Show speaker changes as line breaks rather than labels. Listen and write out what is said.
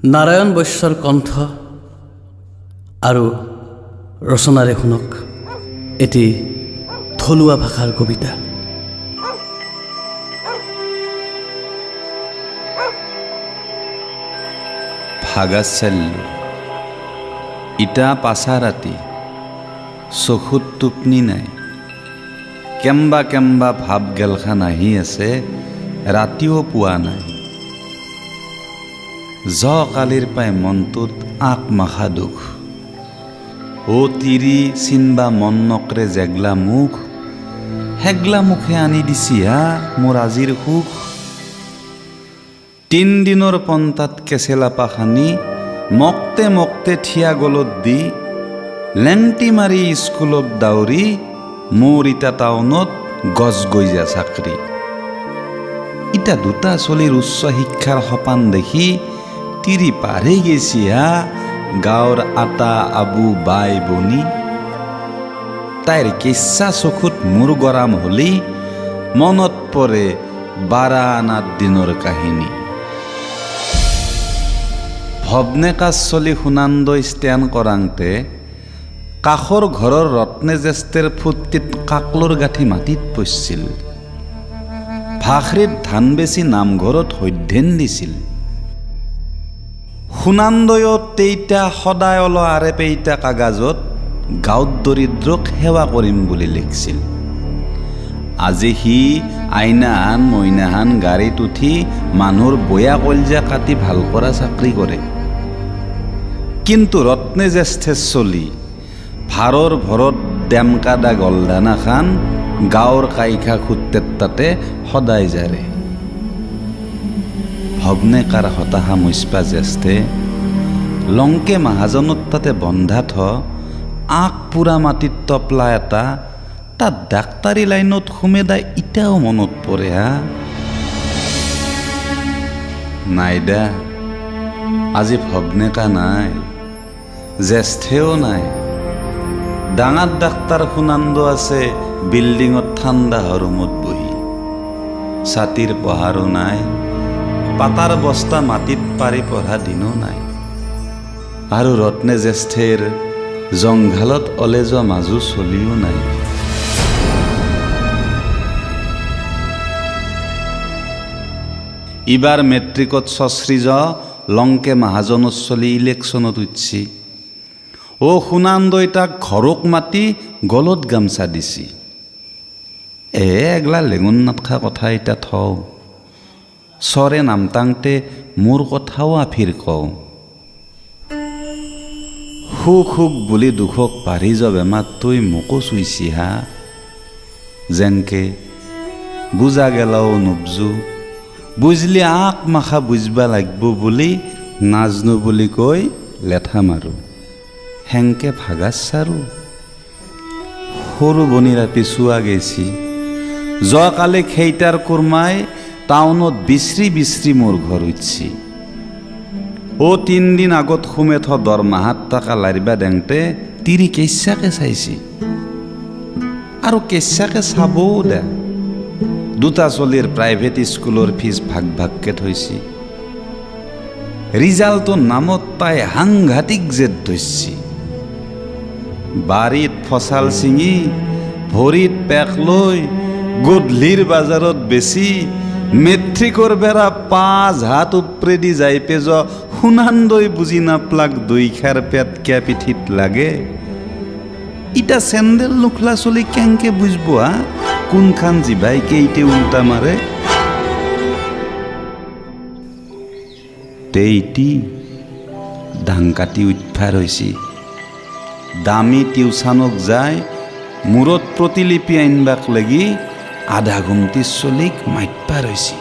নাৰায়ণ বৈশ্যৰ কণ্ঠ আৰু ৰচনাৰে শুনক এটি থলুৱা ভাষাৰ কবিতা।
ভাগাচাল্য ইটা পাছা ৰাতি চকুত টোপনি নাই, কেম্বা কেম্বা ভাৱ গেলখান আহি আছে, ৰাতিও পোৱা নাই। কালিৰ পাই মনটোত আক মাখা দুখ, তিৰি চিনবা মন নকৰে জেগলা মুখ, হেগলা মুখে আনি দিছি হা মোৰ আজিৰ সুখ। ৩ দিনৰ পন্তাত কেচেলাপা খানি মক্তে মক্তে থিয়া গলত দি, লেংটি মাৰি স্কুলত দাউৰি, মোৰ ইটা টাউনত গছ গইজা চাকৰি। ইটা দুটা চলিৰ উচ্চ শিক্ষাৰ সপান দেখি তিৰি পাৰি গেছি হা গাঁৱৰ আটা আবু বাই বনি। তাইৰ কেঁচা চকুত মোৰ গৰাম হলি মনত পৰে 12 আনাৰ দিনৰ কাহিনী। ভৱনেকাজ চলি সুনান্দই ষ্টেণ্ড কৰাংতে কাষৰ ঘৰৰ ৰত্নে জ্যেষ্ঠৰ ফুৰ্তিত কাকলৰ গাঁঠি মাটিত পৰছিল। ভাখৰিত ধান বেচি নামঘৰত সধ্যেন দিছিল। সুনান্দয়ো তেইটা সদায় অল আৰে পেইটা কাগাজত গাঁৱত দৰিদ্ৰক সেৱা কৰিম বুলি লিখিছিল। আজি সি আইনাহান মইনাহান গাড়ীত উঠি মানুহৰ বয়া কলজা কাটি ভাল কৰা চাকৰি কৰে। কিন্তু ৰত্নে জ্যেষ্ঠে চলি ভাৰৰ ভৰত ডেমকাদা গলদানা খান গাঁৱৰ কাইখা খুত্তেত তাতে সদায় জাৰে। ভৱনেকাৰ হতাশা মুচপা জ্যেষ্ঠে লংকে মাহাজনত তাতে বন্ধা আক পুৰা মাটিত টপলা এটা তাত ডাক্তাৰী লাইনত সুমেদা ইটাও মনত পৰে হা। নাইদা আজি ভৱনেকা নাই, জ্যেষ্ঠেও নাই। ডাঙৰ ডাক্তাৰ সুনান্দ আছে বিল্ডিঙত ঠাণ্ডা হৰুমত বহি। ছাতিৰ পহাৰো নাই, পাতাৰ বস্তা মাটিত পাৰি পঢ়া দিনো নাই। আৰু ৰত্নে জ্যেষ্ঠেৰ জংঘালত অলে যোৱা মাজু চলিও নাই। ইবাৰ মেট্ৰিকত সশ্ৰীজ লংকে মাহাজনত চলি ইলেকশ্যনত উঠছি। সুনান্দই তাক ঘৰক মাতি গলত গামচা দিছি। এগলা লেঙুন নাটখা কথা এতিয়া থওঁ, চৰে নামটাংতে মোৰ কথাও আফিৰ কওঁ। সুখ সুখ বুলি দুখক পাৰি যাব বেমাৰ তই মোকো চুইছি হা। যেনকে বুজা গেলাও নুবজো, বুজলি আক মাখা বুজবা লাগব বুলি নাজনো বুলি কৈ লেঠা মাৰো। হেংকে ভাগাছ চাৰো সৰু বনিৰা পিছুৱা গেছি। যোৱাকালি খেইটাৰ কুৰমাই টাউনত বিচৰি বিচৰি মোৰ ঘৰ উঠছি। 3 দিন আগত সুমে দৰমাহাত টকা লাৰিবা দেংতে তিৰি কেঁচাকে চাইছি আৰু কেঁচাকে চাবও দে। দুটা চলিৰ প্ৰাইভেট স্কুলৰ ফিজ ভাগ ভাগকে থৈছি। ৰিজাল্টৰ নামত তাই সাংঘাতিক জেদ ধৰছি। বাৰীত ফচাল ছিঙি ভৰিত পেক লৈ গধূলিৰ বাজাৰত বেছি মেট্ৰিকৰ বেৰা 5 হাত উপৰেদি যাই পেজ সুনান্দই বুজি নাপলাক দৈখাৰ পেট কিয়া পিঠিত লাগে। ইটা চেণ্ডেল নোখলা চলি কেংকে বুজব হা কোনখান জিভাই কেইটে উল্টা মাৰে। তেইটি ডাং কাটি উৎফাৰ হৈছি। দামী টিউচনক যায় মূৰত প্ৰতিলিপি আনবাক লাগি আধা ঘুমটি চলিক মাতবা ৰৈছি।